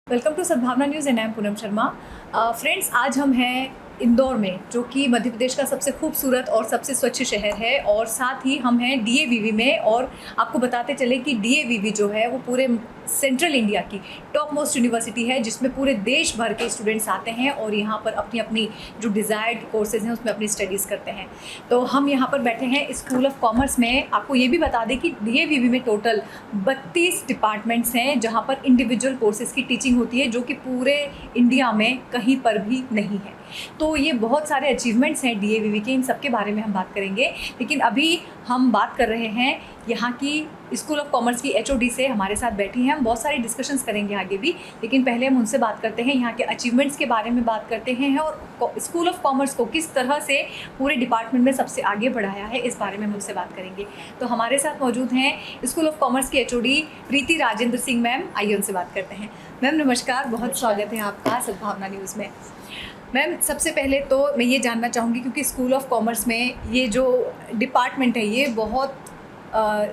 Welcome to सद्भावना news and I am Poonam Sharma. Friends, आज हम हैं इंदौर में, जो कि मध्य प्रदेश का सबसे खूबसूरत और सबसे स्वच्छ शहर है, और साथ ही हम हैं डीएवीवी में। और आपको बताते चले कि डीएवीवी जो है वो पूरे सेंट्रल इंडिया की टॉप मोस्ट यूनिवर्सिटी है, जिसमें पूरे देश भर के स्टूडेंट्स आते हैं और यहाँ पर अपनी अपनी जो डिज़ायर्ड कोर्सेज हैं उसमें अपनी स्टडीज़ करते हैं। तो हम यहाँ पर बैठे हैं स्कूल ऑफ कॉमर्स में। आपको ये भी बता दें कि डीएवीवी में टोटल 32 डिपार्टमेंट्स हैं जहाँ पर इंडिविजुअल कोर्सेज़ की टीचिंग होती है, जो कि पूरे इंडिया में कहीं पर भी नहीं है। तो ये बहुत सारे अचीवमेंट्स हैं डीएवीवी के, इन सब के बारे में हम बात करेंगे। लेकिन अभी हम बात कर रहे हैं यहाँ की स्कूल ऑफ कॉमर्स की एचओडी से, हमारे साथ बैठी हैं। हम बहुत सारी डिस्कशंस करेंगे आगे भी, लेकिन पहले हम उनसे बात करते हैं, यहाँ के अचीवमेंट्स के बारे में बात करते हैं और स्कूल ऑफ कॉमर्स को किस तरह से पूरे डिपार्टमेंट में सबसे आगे बढ़ाया है, इस बारे में हम उनसे बात करेंगे। तो हमारे साथ मौजूद हैं स्कूल ऑफ कॉमर्स की एचओडी प्रीति राजेंद्र सिंह मैम। आइए उनसे बात करते हैं। मैम नमस्कार, बहुत स्वागत है आपका सद्भावना न्यूज़ में। मैम, सबसे पहले तो मैं ये जानना चाहूँगी, क्योंकि स्कूल ऑफ कॉमर्स में ये जो डिपार्टमेंट है ये बहुत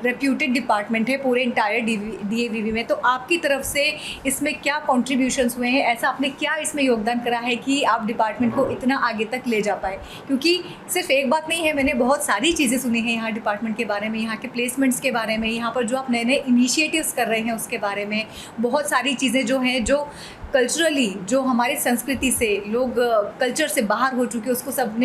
रेप्यूटेड डिपार्टमेंट है पूरे इंटायर डीएवीवी में, तो आपकी तरफ से इसमें क्या कॉन्ट्रीब्यूशंस हुए हैं, ऐसा आपने क्या इसमें योगदान करा है कि आप डिपार्टमेंट को इतना आगे तक ले जा पाए? क्योंकि सिर्फ एक बात नहीं है, मैंने बहुत सारी चीज़ें सुनी हैं यहाँ डिपार्टमेंट के बारे में, यहाँ के प्लेसमेंट्स के बारे में, यहाँ पर जो आप नए नए इनिशिएटिव्स कर रहे हैं उसके बारे में, बहुत सारी चीज़ें जो हैं जो कल्चरली, जो हमारी संस्कृति से लोग कल्चर से बाहर हो चुके, उसको सब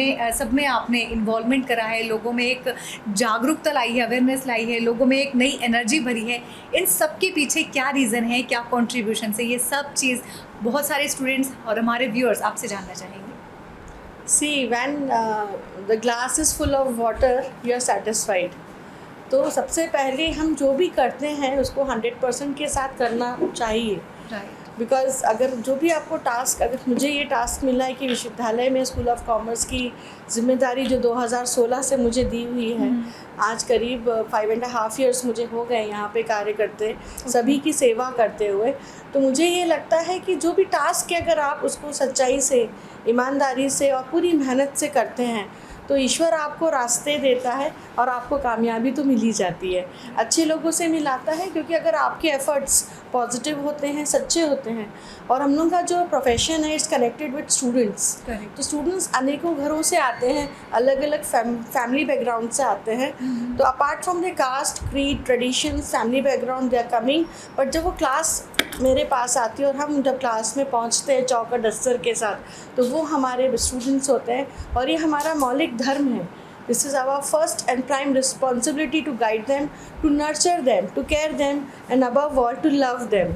में आपने इन्वॉल्वमेंट करा है, लोगों में एक जागरूकता लाई है, अवेयरनेस लाई है, लोगों में एक नई एनर्जी भरी है। इन सब के पीछे क्या रीज़न है, क्या कॉन्ट्रीब्यूशन है, ये सब चीज़ बहुत सारे स्टूडेंट्स और हमारे व्यूअर्स आपसे जानना चाहेंगे। See, when the glass is full of water, you are satisfied. तो सबसे पहले हम जो भी करते हैं उसको 100% के साथ करना चाहिए। राइट। बिकॉज़ अगर जो भी आपको टास्क, अगर मुझे ये टास्क मिला है कि विश्वविद्यालय में स्कूल ऑफ कॉमर्स की जिम्मेदारी जो 2016 से मुझे दी हुई है, आज करीब 5.5 years मुझे हो गए यहाँ पे कार्य करते, सभी की सेवा करते हुए। तो मुझे ये लगता है कि जो भी टास्क है, अगर आप उसको सच्चाई से, ईमानदारी से और पूरी मेहनत से करते हैं तो ईश्वर आपको रास्ते देता है और आपको कामयाबी तो मिल ही जाती है, अच्छे लोगों से मिलाता है। क्योंकि अगर आपके एफ़र्ट्स पॉजिटिव होते हैं, सच्चे होते हैं, और हम लोग का जो प्रोफेशन है इट्स कनेक्टेड विद स्टूडेंट्स, तो स्टूडेंट्स अनेकों घरों से आते हैं, अलग अलग फैमिली बैकग्राउंड से आते हैं। तो apart from the caste, creed, tradition, family background, they are coming. But जब वो क्लास मेरे पास आती है और हम जब क्लास में पहुंचते हैं चौक और डस्टर के साथ, तो वो हमारे स्टूडेंट्स होते हैं और ये हमारा मौलिक धर्म है। This is our first and prime responsibility to guide them, to nurture them, to care them and above all to love them.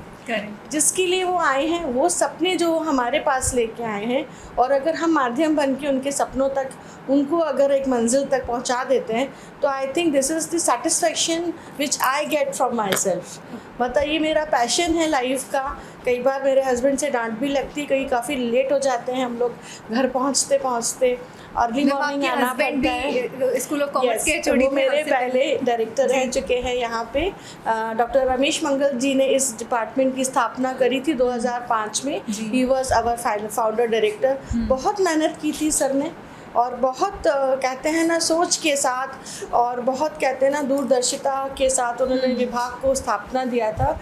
जिसके लिए वो आए हैं, वो सपने जो हमारे पास लेके आए हैं, और अगर हम माध्यम बन के उनके सपनों तक, उनको अगर एक मंजिल तक पहुंचा देते हैं, तो I think this is the satisfaction which I get from my self. मतलब ये मेरा पैशन है लाइफ का। कई बार मेरे हस्बैंड से डांट भी लगती, कहीं काफ़ी लेट हो जाते हैं हम लोग घर पहुंचते पहुंचते, अर्ली मॉर्निंग आना पड़ता है। स्कूल ऑफ कॉमर्स के वो मेरे पहले डायरेक्टर रह चुके हैं यहाँ पे। डॉक्टर रमेश मंगल जी ने इस डिपार्टमेंट की स्थापना करी थी 2005 में। He was our founder director. बहुत मेहनत की थी सर ने, और बहुत कहते हैं ना सोच के साथ, और बहुत कहते हैं ना दूरदर्शिता के साथ उन्होंने विभाग को स्थापना दिया था।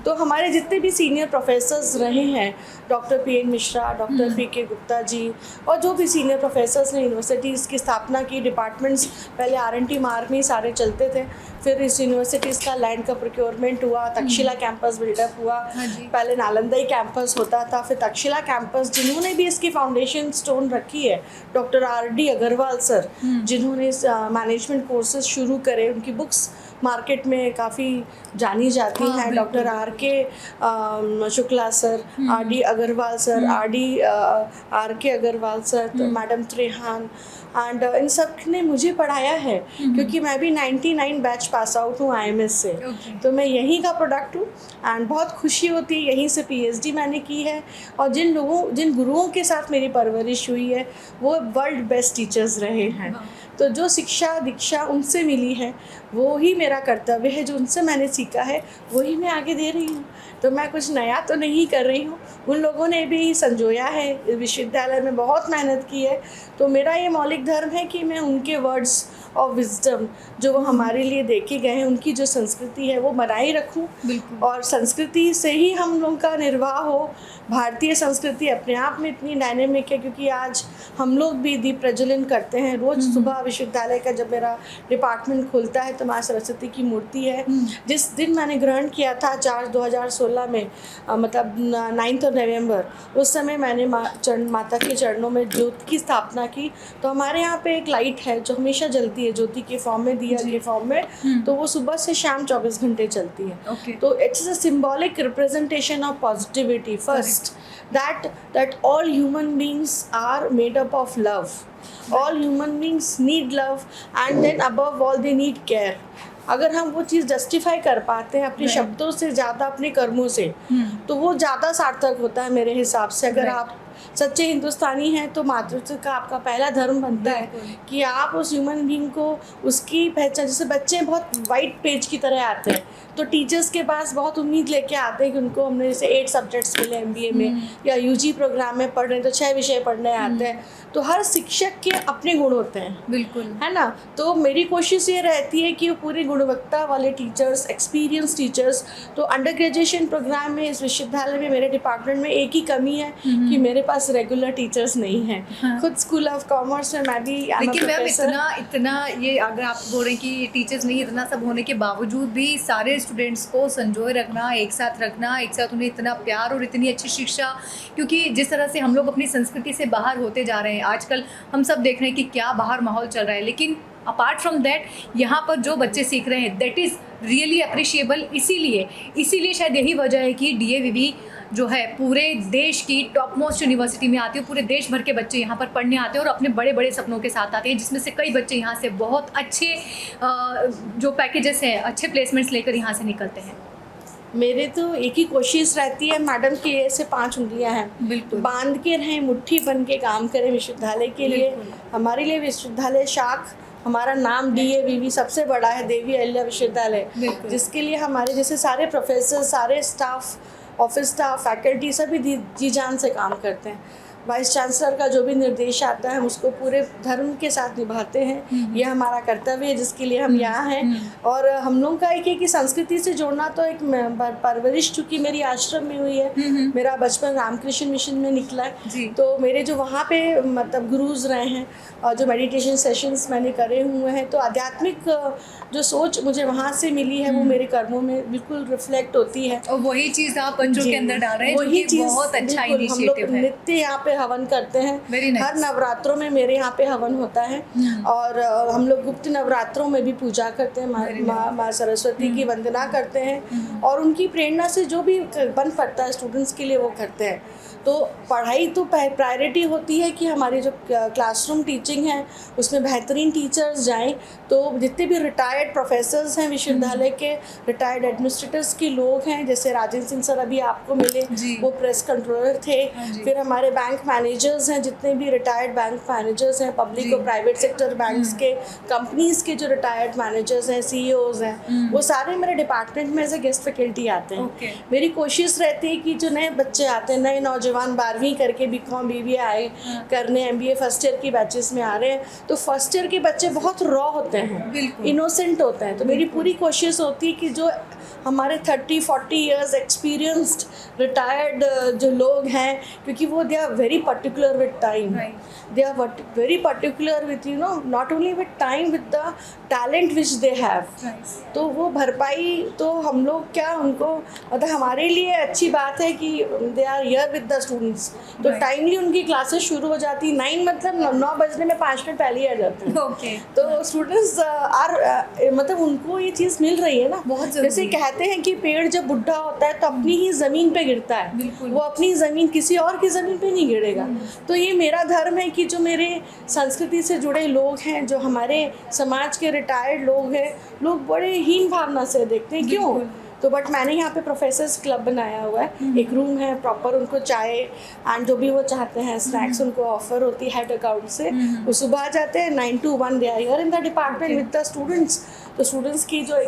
तो हमारे जितने भी सीनियर प्रोफेसर्स रहे हैं, doctor P N. Mishra, doctor P K. Gupta ji, और जो भी सीनियर प्रोफेसर्स ने यूनिवर्सिटीज़ की स्थापना की, डिपार्टमेंट्स पहले R&T मार्ग में ही सारे चलते थे, फिर इस यूनिवर्सिटीज़ का लैंड का प्रोक्योरमेंट हुआ, तक्षशिला कैंपस बिल्डअप हुआ। पहले नालंदा कैंपस होता था, फिर तक्षशिला कैंपस, जिन्होंने भी इसकी फाउंडेशन स्टोन रखी है डॉक्टर R.D. अग्रवाल सर, जिन्होंने मैनेजमेंट कोर्सेज शुरू करे, उनकी बुक्स मार्केट में काफ़ी जानी जाती हैं। Doctor R.K. Shukla sir, R.D. Agarwal sir, R.K. Agarwal sir, madam Trehan, and इन सब ने मुझे पढ़ाया है। क्योंकि मैं भी 99 बैच पास आउट हूँ IMS से। तो मैं यहीं का प्रोडक्ट हूँ, एंड बहुत खुशी होती है, यहीं से PhD मैंने की है। और जिन गुरुओं के साथ मेरी परवरिश हुई है वो वर्ल्ड बेस्ट टीचर्स रहे हैं। तो जो शिक्षा दीक्षा उनसे मिली है, वो ही मेरा कर्तव्य है, जो उनसे मैंने सीखा है वही मैं आगे दे रही हूँ। तो मैं कुछ नया तो नहीं कर रही हूँ, उन लोगों ने भी संजोया है, विश्वविद्यालय में बहुत मेहनत की है। तो मेरा ये मौलिक धर्म है कि मैं उनके वर्ड्स और विजडम जो वो हमारे लिए देके गए हैं, उनकी जो संस्कृति है वो बनाए रखूं। बिल्कुल। और संस्कृति से ही हम लोग का निर्वाह हो। भारतीय संस्कृति अपने आप में इतनी डायनेमिक है, क्योंकि आज हम लोग भी दीप प्रज्वलन करते हैं रोज़ सुबह। विश्वविद्यालय का जब मेरा डिपार्टमेंट खुलता है तो माँ सरस्वती की मूर्ति है। जिस दिन मैंने ग्रहण किया था 4/2016 में, मतलब 9 नवंबर, उस समय मैंने माता के चरणों में ज्योति की स्थापना की। तो हमारे यहाँ पे एक लाइट है जो हमेशा जलती है ज्योति के फॉर्म में, दिया के फॉर्म में। तो वो सुबह से शाम 24 घंटे चलती है। तो it's a symbolic representation of positivity first, that all human beings are made up of love. All human beings need love, and then above all they need care. अगर हम वो चीज़ जस्टिफाई कर पाते हैं अपने शब्दों से ज़्यादा अपने कर्मों से, तो वो ज़्यादा सार्थक होता है मेरे हिसाब से। अगर आप सच्चे हिंदुस्तानी हैं तो मातृत्व का आपका पहला धर्म बनता है कि आप उस ह्यूमन बीइंग को उसकी पहचान। जैसे बच्चे बहुत वाइट पेज की तरह आते हैं, तो टीचर्स के पास बहुत उम्मीद लेके आते हैं कि उनको हमने जैसे 8 सब्जेक्ट्स मिले MBA में, या UG प्रोग्राम में पढ़ रहे हैं तो 6 विषय पढ़ने आते हैं। तो हर शिक्षक के अपने गुण होते हैं, बिल्कुल, है ना। तो मेरी कोशिश ये रहती है कि वो पूरी गुणवत्ता वाले टीचर्स, एक्सपीरियंस टीचर्स। तो अंडर ग्रेजुएशन प्रोग्राम में इस विश्वविद्यालय में मेरे डिपार्टमेंट में एक ही कमी है कि मेरे पास रेगुलर टीचर्स नहीं हैं। खुद स्कूल ऑफ कॉमर्स में मैं भी, लेकिन मैम इतना ये अगर आप बोल रहे हैं कि टीचर्स नहीं, इतना सब होने के बावजूद भी सारे स्टूडेंट्स को संजोए रखना, एक साथ उन्हें इतना प्यार और इतनी अच्छी शिक्षा, क्योंकि जिस तरह से हम लोग अपनी संस्कृति से बाहर होते जा रहे हैं आजकल, हम सब देख रहे हैं कि क्या बाहर माहौल चल रहा है, लेकिन अपार्ट फ्रॉम दैट यहाँ पर जो बच्चे सीख रहे हैं दैट इज़ रियली अप्रिशिएबल। इसीलिए शायद यही वजह है कि DAVV जो है पूरे देश की टॉप मोस्ट यूनिवर्सिटी में आती है। पूरे देश भर के बच्चे यहाँ पर पढ़ने आते हैं और अपने बड़े बड़े सपनों के साथ आते हैं, जिसमें से कई बच्चे यहाँ से बहुत अच्छे जो पैकेजेस हैं, अच्छे प्लेसमेंट्स लेकर यहाँ से निकलते हैं। मेरे तो एक ही कोशिश रहती है मैडम की, ऐसे 5 उंगलियां हैं, बिल्कुल बांध के रहें, मुट्ठी बन के काम करें विश्वविद्यालय के लिए। हमारे लिए विश्वविद्यालय शाख, हमारा नाम DAVV सबसे बड़ा है, देवी अहिल्या विश्वविद्यालय, जिसके लिए हमारे जैसे सारे प्रोफेसर, सारे स्टाफ, ऑफिस स्टाफ, फैकल्टी सभी जी जान से काम करते हैं। वाइस चांसलर का जो भी निर्देश आता है हम उसको पूरे धर्म के साथ निभाते हैं। ये हमारा कर्तव्य है जिसके लिए हम यहाँ हैं। और हम लोग का एक है कि संस्कृति से जोड़ना, तो एक परवरिश चूँकि मेरी आश्रम में हुई है, मेरा बचपन रामकृष्ण मिशन में निकला है, तो मेरे जो वहाँ पे मतलब गुरुज रहे हैं और जो मेडिटेशन सेशंस मैंने करे हुए हैं, तो आध्यात्मिक जो सोच मुझे वहाँ से मिली है वो मेरे कर्मों में बिल्कुल रिफ्लेक्ट होती है। और वही चीज़ आप बच्चों के अंदर डाल रहे हैं, वही चीज़ बहुत अच्छा इनिशिएटिव है। नित्य यहाँ पे हवन करते हैं, हर नवरात्रों में मेरे यहाँ पे हवन होता है। और हम लोग गुप्त नवरात्रों में भी पूजा करते हैं, माँ सरस्वती की वंदना करते हैं, और उनकी प्रेरणा से जो भी बन पड़ता है स्टूडेंट्स के लिए वो करते हैं। तो पढ़ाई तो प्रायोरिटी होती है कि हमारी जो क्लासरूम टीचिंग है उसमें बेहतरीन टीचर्स जाएं। तो जितने भी रिटायर्ड प्रोफेसर्स हैं विश्वविद्यालय के, रिटायर्ड एडमिनिस्ट्रेटर्स के लोग हैं, जैसे राजेंद्र सिंह सर अभी आपको मिले, वो प्रेस कंट्रोलर थे। फिर हमारे बैंक मैनेजर्स हैं, जितने भी रिटायर्ड बैंक मैनेजर्स हैं, पब्लिक और प्राइवेट सेक्टर बैंक्स के, कंपनीज के जो रिटायर्ड मैनेजर्स हैं, CEOs हैं, वो सारे मेरे डिपार्टमेंट में एज ए गेस्ट फैकल्टी आते हैं। मेरी कोशिश रहती है कि जो नए बच्चे आते हैं, नए नौजवान 12वीं करके BCom BBA आए करने, MBA फर्स्ट ईयर की बैचेस में आ रहे हैं, तो फर्स्ट ईयर के बच्चे बहुत रॉ होते हैं, इनोसेंट होते हैं। तो मेरी पूरी कोशिश होती है कि जो हमारे 30-40 ईयर्स एक्सपीरियंस्ड रिटायर्ड जो लोग हैं, क्योंकि वो they are very particular with time, they are very particular with not only with time, with the talent which they have. तो वो भरपाई तो हम लोग क्या उनको, मतलब हमारे लिए अच्छी बात है कि they are here with the students, तो टाइमली उनकी क्लासेस शुरू हो जाती, 9 मतलब 9 बजने में 5 मिनट पहले ही आ जाते हैं। तो स्टूडेंट्स मतलब उनको ये चीज़ मिल रही है ना, बहुत जैसे कहते हैं कि पेड़ जब बुढ़ा होता है तो अपनी ही ज़मीन पे गिरता है, वो अपनी ज़मीन किसी और की ज़मीन पे नहीं गिरेगा। तो ये मेरा धर्म है कि जो मेरे संस्कृति से जुड़े लोग हैं, जो हमारे समाज के रिटायर्ड लोग हैं, लोग बड़े हीन भावना से देखते हैं, क्यों? तो बट मैंने यहाँ पे प्रोफेसर्स क्लब बनाया हुआ है, एक रूम है प्रॉपर, उनको चाय एंड जो भी वो चाहते हैं स्नैक्स उनको ऑफर होती है हेड अकाउंट से। वो सुबह आ जाते हैं 9 to 1 they are here in the department with the students. तो स्टूडेंट्स की जो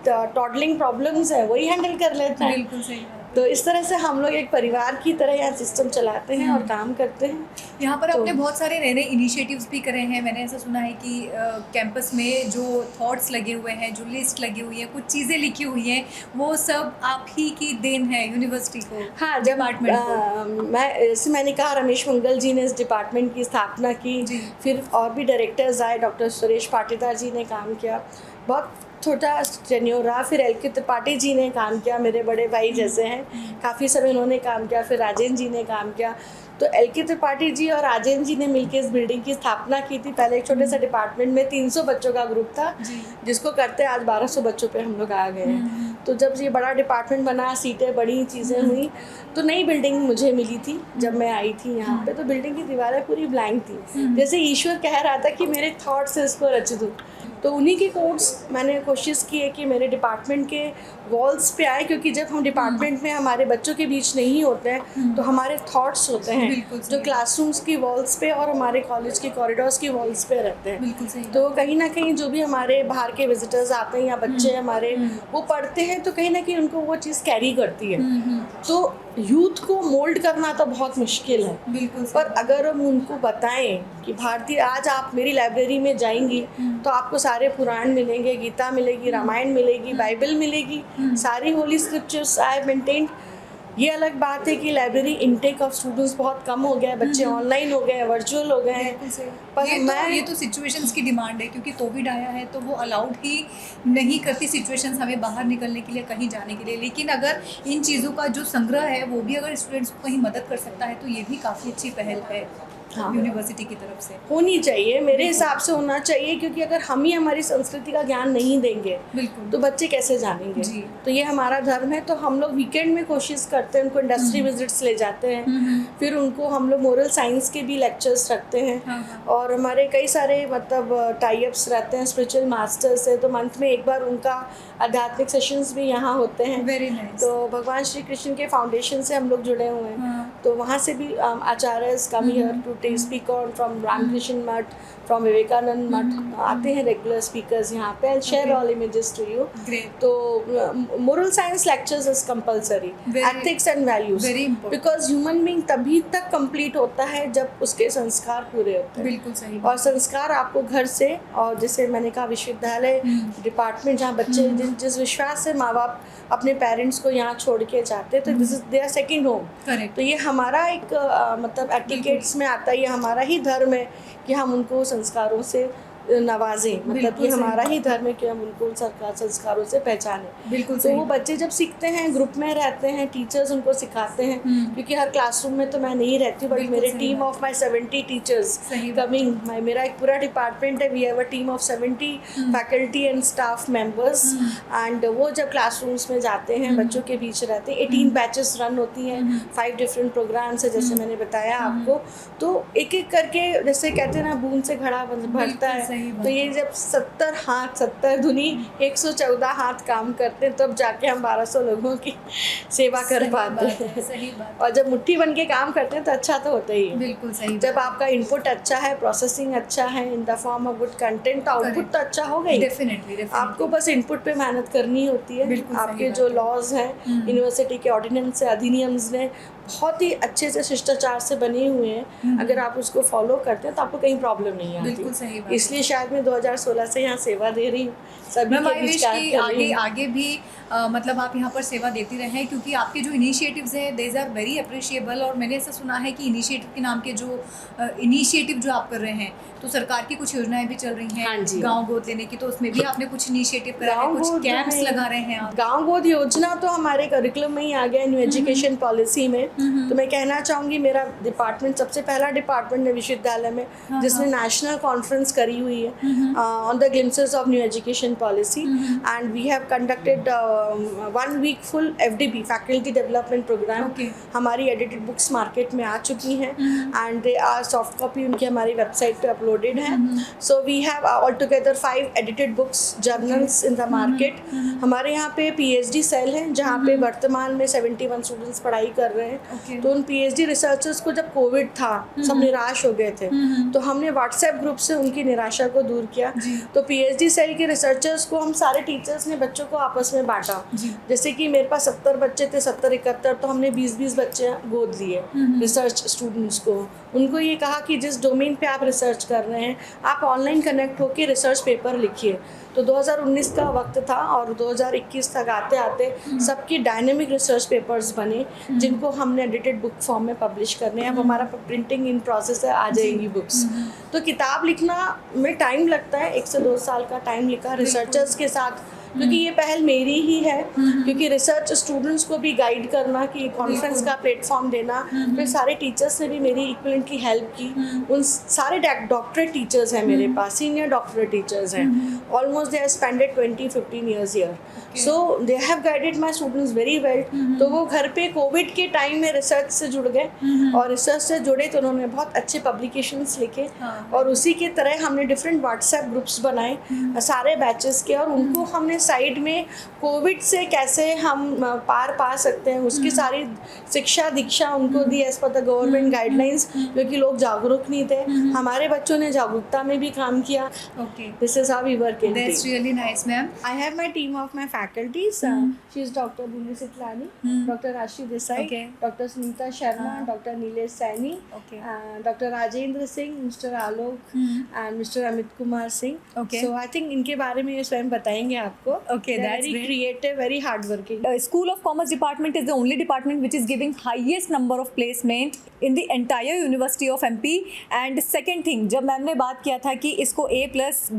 टॉडलिंग प्रॉब्लम्स है वही हैंडल कर लेते हैं। बिल्कुल सही। तो इस तरह से हम लोग एक परिवार की तरह यहाँ सिस्टम चलाते हैं और काम करते हैं। यहाँ पर तो आपने बहुत सारे नए नए इनिशिएटिव्स भी करे हैं। मैंने ऐसा सुना है कि कैंपस में जो थॉट्स लगे हुए हैं, जो लिस्ट लगी हुई है, कुछ चीज़ें लिखी हुई हैं, वो सब आप ही की देन है यूनिवर्सिटी को। हाँ, डिपार्टमेंट को। जैसे मैंने कहा, रमेश मंगल जी ने इस डिपार्टमेंट की स्थापना की। फिर और भी डायरेक्टर्स आए, डॉक्टर सुरेश पाटीदार जी ने काम किया, बहुत छोटा टेन्योर रहा। फिर एल.के. त्रिपाठी जी ने काम किया, मेरे बड़े भाई जैसे हैं, काफ़ी समय उन्होंने काम किया। फिर राजेंद्र जी ने काम किया। तो एल.के. त्रिपाठी जी और राजेंद्र जी ने मिलकर इस बिल्डिंग की स्थापना की थी। पहले एक छोटे से डिपार्टमेंट में 300 बच्चों का ग्रुप था, जिसको करते आज 1200 बच्चों पे हम लोग आ गए हैं। तो जब ये बड़ा डिपार्टमेंट बना, सीटें बड़ी, चीज़ें हुई, तो नई बिल्डिंग मुझे मिली थी जब मैं आई थी यहाँ पे। तो बिल्डिंग की दीवारें पूरी ब्लैंक थी, जैसे ईश्वर कह रहा था कि मेरे थॉट्स से इसको रच दूँ। तो उन्हीं के कोड्स मैंने कोशिश की है कि मेरे डिपार्टमेंट के वॉल्स पे आए, क्योंकि जब हम डिपार्टमेंट में हमारे बच्चों के बीच नहीं होते हैं तो हमारे थॉट्स होते हैं जो क्लासरूम्स की वॉल्स पे और हमारे कॉलेज के कॉरिडोर्स की वॉल्स पे रहते हैं। तो कहीं ना कहीं जो भी हमारे बाहर के विजिटर्स आते हैं या बच्चे हमारे वो पढ़ते हैं, तो कहीं ना कहीं उनको वो चीज़ कैरी करती है। तो यूथ को मोल्ड करना तो बहुत मुश्किल है, पर अगर हम उनको बताएं कि भारतीय, आज आप मेरी लाइब्रेरी में जाएंगी तो आपको सारे पुराण मिलेंगे, गीता मिलेगी, रामायण मिलेगी, बाइबल मिलेगी, सारी होली स्क्रिप्चर्स आई मेंटेन्ड। ये अलग बात है कि लाइब्रेरी इनटेक ऑफ स्टूडेंट्स बहुत कम हो गया है, बच्चे ऑनलाइन हो गए हैं, वर्चुअल हो गए हैं। पर ये तो सिचुएशंस की डिमांड है, क्योंकि कोविड आया है तो वो अलाउड ही नहीं करती सिचुएशंस हमें बाहर निकलने के लिए, कहीं जाने के लिए। लेकिन अगर इन चीज़ों का जो संग्रह है वो भी अगर स्टूडेंट्स को कहीं मदद कर सकता है तो ये भी काफ़ी अच्छी पहल है यूनिवर्सिटी की तरफ से। होनी चाहिए, मेरे हिसाब से होना चाहिए, क्योंकि अगर हम ही हमारी संस्कृति का ज्ञान नहीं देंगे तो बच्चे कैसे जानेंगे। तो ये हमारा धर्म है। तो हम लोग वीकेंड में कोशिश करते हैं, उनको इंडस्ट्री विजिट्स ले जाते हैं, फिर उनको हम लोग मोरल साइंस के भी लेक्चर्स रखते हैं। और हमारे कई सारे मतलब टाई-अप्स रहते हैं स्पिरिचुअल मास्टर्स से, तो मंथ में एक बार उनका आध्यात्मिक सेशंस भी यहाँ होते हैं। Very nice. तो भगवान श्री कृष्ण के फाउंडेशन से हम लोग जुड़े हुए हैं, तो वहाँ से भी acharyas come here to speak on from Ramakrishna Math, from Vivekanand Math, आते हैं रेगुलर स्पीकर्स यहाँ पे। I'll share all images to you. Great. तो moral science lectures is compulsory, ethics and values, very important, because human being तभी तक complete होता है जब उसके संस्कार पूरे होते हैं। बिल्कुल सही। और संस्कार आपको घर से, और जैसे मैंने कहा विश्वविद्यालय डिपार्टमेंट, जहाँ बच्चे जिस विश्वास से माँ बाप अपने पेरेंट्स को यहाँ छोड़ के जाते हैं, तो this is their second home. तो ये हमारा एक मतलब एटिकेट्स में आता है, ये हमारा ही धर्म है कि हम उनको संस्कारों से नवाजें, मतलब ये हमारा ही धर्म है कि हम उनको संस्कारों से पहचानें। बिल्कुल तो वो बच्चे जब सीखते हैं, ग्रुप में रहते हैं, टीचर्स उनको सिखाते हैं, क्योंकि हर क्लासरूम में तो मैं नहीं रहती हूँ, बट मेरे team of my 70 teachers coming, मेरा एक पूरा डिपार्टमेंट है, we have a team of 70 faculty and staff members, and वो जब क्लासरूम्स में जाते हैं, बच्चों के बीच रहते हैं, 18 बैचेस रन होती हैं, 5 डिफरेंट प्रोग्राम्स है, जैसे मैंने बताया आपको। तो एक एक करके, जैसे कहते हैं ना, बूंद से घड़ा भरता है, तो ये जब 70 हाथ 70 धुनी 114 हाथ काम करते हैं, तब जाके हम 1200 लोगों की सेवा कर पाते हैं। सही बात। और जब मुट्ठी बन के काम करते हैं तो अच्छा तो होता ही है। बिल्कुल सही। जब आपका इनपुट अच्छा है, प्रोसेसिंग अच्छा है in the form of good content, तो आउटपुट तो अच्छा होगा ही। डेफिनेटली। आपको बस इनपुट पे मेहनत करनी होती है। आपके जो लॉज हैं, यूनिवर्सिटी के ऑर्डिनेंस से, अधिनियम्स ने बहुत ही अच्छे से शिष्टाचार से बने हुए हैं, अगर आप उसको फॉलो करते हैं तो आपको कहीं प्रॉब्लम नहीं आती। बिल्कुल सही बात। इसलिए शायद मैं 2016 से यहाँ सेवा दे रही हूँ, सभी के बीच कार्य कर रही हूँ। आगे भी मतलब आप यहाँ पर सेवा देती रहें, क्योंकि आपके जो इनिशिएटिव्स हैं देज आर वेरी अप्रिशिएबल। और मैंने ऐसा सुना है कि इनिशिएटिव के नाम के जो इनिशिएटिव जो आप कर रहे हैं, तो सरकार की कुछ योजनाएं भी चल रही हैं गांव गोद लेने की, तो उसमें भी आपने कुछ इनिशिएटिव करा है, कुछ कैंप्स लगा रहे हैं आप। गांव गोद योजना तो हमारे करिकुलम में ही आ गया, न्यू एजुकेशन पॉलिसी में। तो मैं कहना चाहूँगी, मेरा डिपार्टमेंट सबसे पहला डिपार्टमेंट है विश्वविद्यालय में जिसने नेशनल कॉन्फ्रेंस करी हुई है on the glimpses of new education policy, and we have conducted 1 week full FDP, faculty development programme. हमारी एडिटेड बुक्स मार्केट में आ चुकी हैं, and they are soft copy उनकी हमारी वेबसाइट पे अपलोडेड है। So we have all together 5 edited books journals in the market. हमारे यहाँ पे PhD सेल है, जहाँ पे वर्तमान में 71 स्टूडेंट्स पढ़ाई कर रहे हैं, Okay. तो उन पीएचडी रिसर्चर्स को जब कोविड था सब निराश हो गए थे, तो हमने व्हाट्सएप ग्रुप से उनकी निराशा को दूर किया। जी। तो पीएचडी सेल के रिसर्चर्स को हम सारे टीचर्स ने बच्चों को आपस में बांटा। जी। जैसे कि मेरे पास 70 बच्चे थे, 70-71, तो हमने 20-20 बच्चे गोद लिए रिसर्च स्टूडेंट्स को। उनको ये कहा कि जिस डोमेन पे आप रिसर्च कर रहे हैं आप ऑनलाइन कनेक्ट होकर रिसर्च पेपर लिखिए। तो 2019 का वक्त था और 2021 तक आते आते सबकी डायनेमिक रिसर्च पेपर्स बने, जिनको हमने एडिटेड बुक फॉर्म में पब्लिश करने हैं। अब हमारा प्रिंटिंग इन प्रोसेस है, आ जाएंगी बुक्स। तो किताब लिखना में टाइम लगता है, 1 से 2 साल का टाइम लिखा रिसर्चर्स के साथ, क्योंकि ये पहल मेरी ही है, क्योंकि रिसर्च स्टूडेंट्स को भी गाइड करना कि कॉन्फ्रेंस का प्लेटफॉर्म देना। फिर सारे टीचर्स ने भी मेरी इक्वलेंटली हेल्प की। उन सारे डॉक्टरेट टीचर्स हैं मेरे पास, सीनियर डॉक्टरेट टीचर्स हैं, almost they have spended 20-15 years here, so they have guided my students very well. तो वो घर पे कोविड के टाइम में रिसर्च से जुड़ गए, और रिसर्च से जुड़े तो उन्होंने बहुत अच्छे पब्लिकेशंस लिखे, और उसी के तरह हमने डिफरेंट व्हाट्सएप ग्रुप्स बनाए सारे बैचेस के, और उनको हमने साइड में कोविड से कैसे हम पार पा सकते हैं उसकी सारी शिक्षा दीक्षा उनको दी as per the government guidelines, क्योंकि लोग जागरूक नहीं थे। हमारे बच्चों ने जागरूकता में भी काम किया। Okay. This is how we work in That's really nice, ma'am. I have my team of my faculties. She is Dr. Bhumi Sitlani, Dr. Rashi Desai, Okay. Dr. Sunita Sharma, Dr. Nilesh Saini, Okay. Dr. Rajendra Singh, Mr. Alok, and Mr. Amit Kumar Singh. Okay. So I think इनके बारे में ये स्वयं बताएंगे आपको. Okay, They are that's very great. creative, very hardworking. The School of Commerce department is the only department which is giving highest number of placement in the entire University of MP. And second thing, जब ma'am ने बात किया था कि इसको A+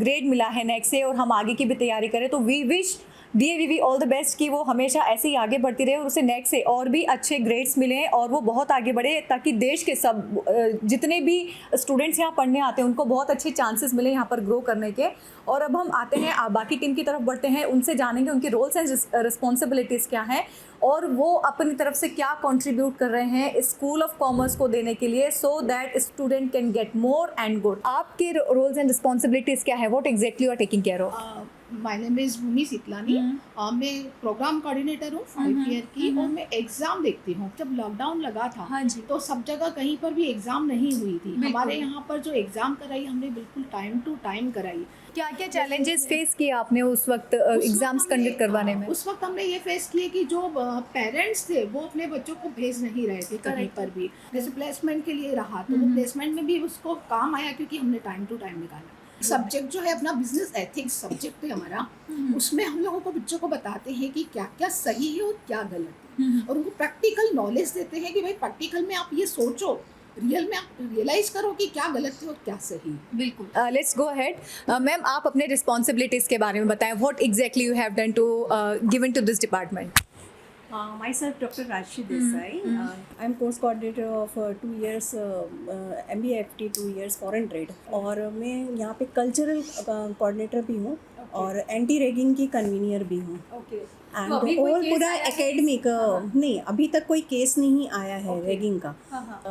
grade मिला है नेक से और हम आगे की भी तैयारी करें, तो we wish DAVV all the best कि वो हमेशा ऐसे ही आगे बढ़ती रहे और उसे नेक से और भी अच्छे ग्रेड्स मिलें और वो बहुत आगे बढ़े, ताकि देश के सब जितने भी स्टूडेंट्स यहाँ पढ़ने आते हैं उनको बहुत अच्छे चांसेस मिले यहाँ पर ग्रो करने के। और अब हम आते हैं बाकी टीम की तरफ बढ़ते हैं, उनसे जानेंगे उनके रोल्स एंड रिस्पॉन्सिबिलिटीज़ क्या हैं और वो अपनी तरफ से क्या कंट्रीब्यूट कर रहे हैं स्कूल ऑफ कॉमर्स को देने के लिए, so that student can get more and good. आपके रोल्स एंड रिस्पॉन्सिबिलिटीज़ क्या है, what exactly you are taking care of? My name is Bhumi Sitlani. मैं प्रोग्राम कोऑर्डिनेटर हूँ 5 ईयर की, और मैं एग्ज़ाम देखती हूँ। जब लॉकडाउन लगा था, हाँ जी, तो सब जगह कहीं पर भी एग्ज़ाम नहीं हुई थी। हमारे यहाँ पर जो एग्ज़ाम कराई हमने बिल्कुल टाइम टू टाइम कराई। क्या क्या चैलेंजेस फेस किए आपने उस वक्त एग्जाम्स कंडक्ट करवाने में? उस वक्त हमने ये फेस किए कि जो पेरेंट्स थे वो अपने बच्चों को भेज नहीं रहे थे कहीं पर भी। जैसे प्लेसमेंट के लिए रहा तो वो प्लेसमेंट में भी उसको काम आया, क्योंकि हमने टाइम टू टाइम निकाला। सब्जेक्ट जो है अपना बिजनेस एथिक्स सब्जेक्ट है हमारा, उसमें हम लोगों को बच्चों को बताते हैं कि क्या क्या सही है और क्या गलत है, और उनको प्रैक्टिकल नॉलेज देते हैं कि भाई प्रैक्टिकल में आप ये सोचो, रियल में आप रियलाइज करो कि क्या गलत है और क्या सही। बिल्कुल। Let's go ahead. मैम, आप अपने रिस्पॉन्सिबिलिटीज़ के बारे में बताएं, what exactly you have done to given to this department? Myself, Dr. Rashi Desai. I'm course coordinator of 2 years MBA FT, 2 years foreign trade. और मैं यहाँ पे कल्चरल कोऑर्डिनेटर भी हूँ और एंटी रैगिंग की कन्वीनियर भी हूँ। एंड और पूरा एकेडमिक नहीं, अभी तक कोई केस नहीं आया है रैगिंग का।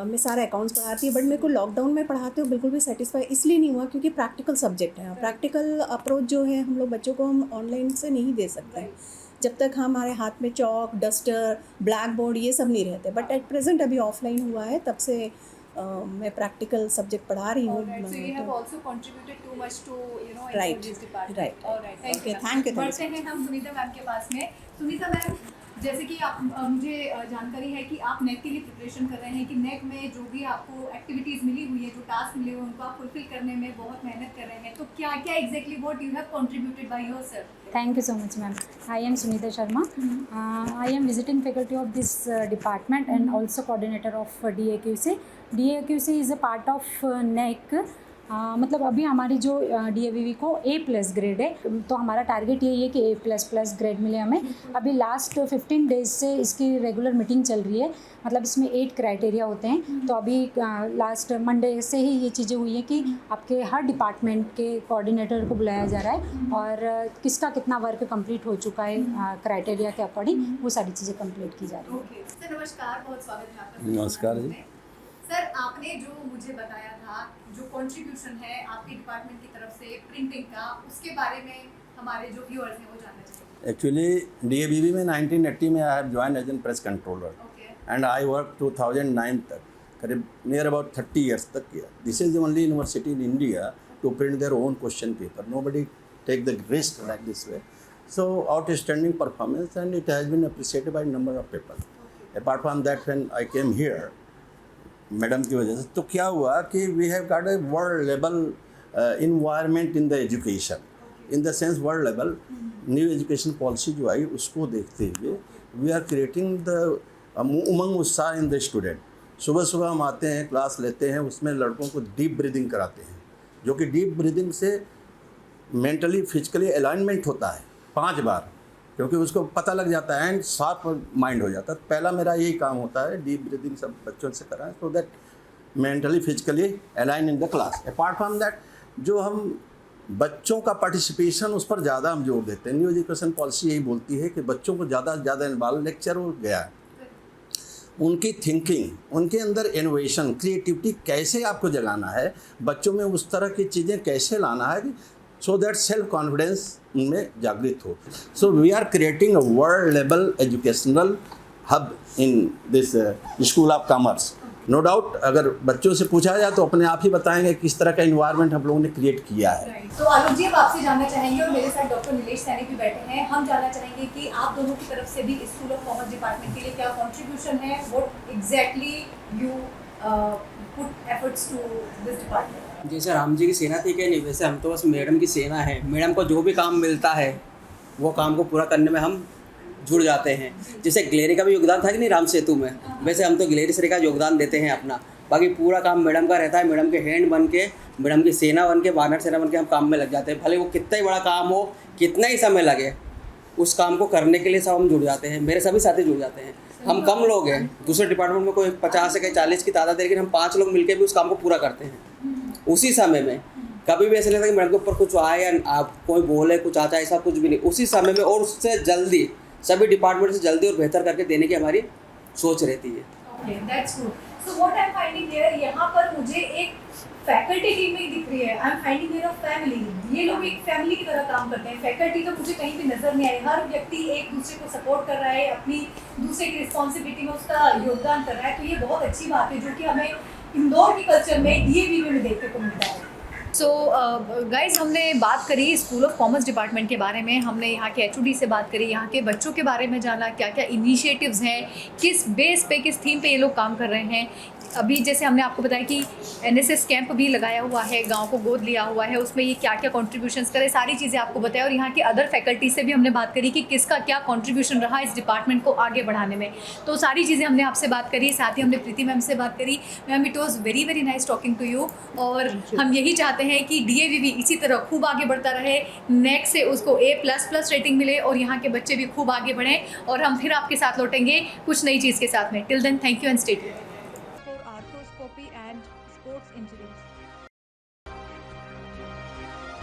मैं सारे अकाउंट्स पढ़ाती हूँ, बट मेरे को लॉकडाउन में पढ़ाते हुए बिल्कुल भी सेटिस्फाई इसलिए नहीं हुआ क्योंकि प्रैक्टिकल सब्जेक्ट है। प्रैक्टिकल अप्रोच जो है हम लोग बच्चों को हम ऑनलाइन से नहीं दे सकते जब तक हमारे हाथ में चॉक, डस्टर, ब्लैक बोर्ड ये सब नहीं रहते। बट एट प्रेजेंट अभी ऑफलाइन हुआ है, तब से मैं प्रैक्टिकल सब्जेक्ट पढ़ा रही हूँ। राइट। Okay, thank you. बढ़ते हैं हम सुनीता मैम के पास में। सुनीता मैम, जैसे कि आप मुझे जानकारी है कि आप नेट के लिए प्रिपरेशन कर रहे हैं, कि नेट में जो भी आपको एक्टिविटीज़ मिली हुई है, जो टास्क मिले हुए हैं, उनको आप फुलफिल करने में बहुत मेहनत कर रहे हैं, तो क्या क्या exactly what you have contributed by yourself? Thank you so much, ma'am. I am Sunita Sharma. I am visiting faculty of this department and also coordinator of DAQC. DAQC is a part of NEC. मतलब अभी हमारी जो DAVV को A+ grade है, तो हमारा target यही है कि A++ ग्रेड मिले हमें। अभी लास्ट 15 डेज से इसकी रेगुलर मीटिंग चल रही है, मतलब इसमें 8 क्राइटेरिया होते हैं। तो अभी लास्ट मंडे से ही ये चीज़ें हुई है कि आपके हर डिपार्टमेंट के कोऑर्डिनेटर को बुलाया जा रहा है और किसका कितना वर्क कंप्लीट हो चुका है क्राइटेरिया के अकॉर्डिंग, वो सारी चीज़ें कंप्लीट की जा रही है। ओके सर, नमस्कार, बहुत स्वागत है आपका। नमस्कार जी। सर, आपने जो मुझे बताया था, जो कंट्रीब्यूशन है आपके डिपार्टमेंट की तरफ से प्रिंटिंग का, उसके बारे में हमारे जो व्यूअर्स हैं वो जानना चाहिए। एक्चुअली DAVV में 1980 में I have join as an press controller, and I work 2009 तक, करीब नियर अबाउट 30 ईयर्स तक किया. This is the only university in India to print their own question paper. Nobody take the risk like this way. So outstanding performance, and it has been appreciated by number of people. Apart from that, when I came here, madam की वजह से, तो क्या हुआ कि we have got a world level environment in the education, in the sense world level new education policy जो आई उसको देखते हुए वी आर क्रिएटिंग द उमंग उत्साह इन द स्टूडेंट. सुबह सुबह हम आते हैं, क्लास लेते हैं, उसमें लड़कों को डीप ब्रीदिंग कराते हैं, जो कि डीप ब्रीदिंग से मेंटली फिजिकली अलाइनमेंट होता है 5 बार, क्योंकि उसको पता लग जाता है एंड शार्प माइंड हो जाता है. पहला मेरा यही काम होता है, डीप ब्रीदिंग सब बच्चों से कराएं so that mentally physically align in the class. Apart from that, जो हम बच्चों का पार्टिसिपेशन उस पर ज़्यादा हम जोर देते हैं. न्यू एजुकेशन पॉलिसी यही बोलती है कि बच्चों को ज़्यादा से ज़्यादा इन्वॉल्व, लेक्चर हो गया है, उनकी थिंकिंग, उनके अंदर इनोवेशन, क्रिएटिविटी कैसे आपको जगाना है, बच्चों में उस तरह की चीज़ें कैसे लाना है, so that self confidence में जागृत हो. So we are creating a world level educational hub in this School of Commerce. No doubt, अगर बच्चों से पूछा जाए तो अपने आप ही बताएंगे किस तरह का इन्वायरमेंट हम लोगों ने क्रिएट किया है. तो आलोक जी, अब आपसे जानना चाहेंगे, और मेरे साथ डॉक्टर नीलेश सैनी भी बैठे हैं, हम जानना चाहेंगे कि आप दोनों की तरफ से भी स्कूल ऑफ कॉमर्स डिपार्टमेंट के लिए क्या कंट्रीब्यूशन है, what exactly you put efforts to this department. जैसे राम जी की सेना थी क्या, नहीं वैसे हम तो बस मैडम की सेना है. मैडम को जो भी काम मिलता है वो काम को पूरा करने में हम जुड़ जाते हैं. जैसे ग्लेरी का भी योगदान था कि नहीं राम सेतु में, वैसे हम तो ग्लेरी सर का योगदान देते हैं अपना. बाकी पूरा काम मैडम का रहता है. मैडम के हैंड बन के, मैडम की सेना बन के, वानर सेना बन के हम काम में लग जाते हैं. भले वो कितना ही बड़ा काम हो, कितना ही समय लगे, उस काम को करने के लिए सब हम जुड़ जाते हैं. मेरे सभी साथी जुड़ जाते हैं. हम कम लोग हैं, दूसरे डिपार्टमेंट में कोई 50 से कहीं 40 की तादाद है, लेकिन हम 5 लोग मिलकर भी उस काम को पूरा करते हैं उसी समय में. कभी भी ऐसा नहीं था कि मैडम के ऊपर कुछ आए या आप कोई बोले कुछ आता, ऐसा कुछ भी नहीं. उसी समय में और उससे जल्दी, सभी डिपार्टमेंट से जल्दी और बेहतर करके देने की हमारी सोच रहती है. Okay, that's good. So what I am finding here, यहाँ पर मुझे एक फैकल्टी टीम में दिख रही है. I am finding here a family. ये लोग एक फैमिली की तरह काम करते हैं. फैकल्टी तो मुझे कहीं भी नजर नहीं आई. हर व्यक्ति एक दूसरे को सपोर्ट कर रहा है, अपनी दूसरे की रिस्पॉन्सिबिलिटी में उसका योगदान कर रहा है. तो ये बहुत अच्छी बात है, जो कि हमें इंदौर के कल्चर में डीएवीवी में देखने को मिलता है. सो गाइज, हमने बात करी स्कूल ऑफ कॉमर्स डिपार्टमेंट के बारे में, हमने यहाँ के एचओडी से बात करी, यहाँ के बच्चों के बारे में जाना, क्या क्या इनिशिएटिव्स हैं, किस बेस पे, किस थीम पे ये लोग काम कर रहे हैं. अभी जैसे हमने आपको बताया कि एनएसएस कैंप भी लगाया हुआ है, गांव को गोद लिया हुआ है, उसमें ये क्या क्या कॉन्ट्रीब्यूशंस करे, सारी चीज़ें आपको बताया. और यहाँ के अदर फैकल्टी से भी हमने बात करी कि किसका क्या कॉन्ट्रीब्यूशन रहा इस डिपार्टमेंट को आगे बढ़ाने में. तो सारी चीज़ें हमने आपसे बात करी, साथ ही हमने प्रीति मैम से बात करी. Ma'am, it was very very nice talking to you. और हम यही चाहते हैं कि डीएवीवी इसी तरह खूब आगे बढ़ता रहे, नेक्स्ट से उसको A++ रेटिंग मिले और यहाँ के बच्चे भी खूब आगे बढ़ें. और हम फिर आपके साथ लौटेंगे कुछ नई चीज़ के साथ में. Till then, thank you and stay tuned.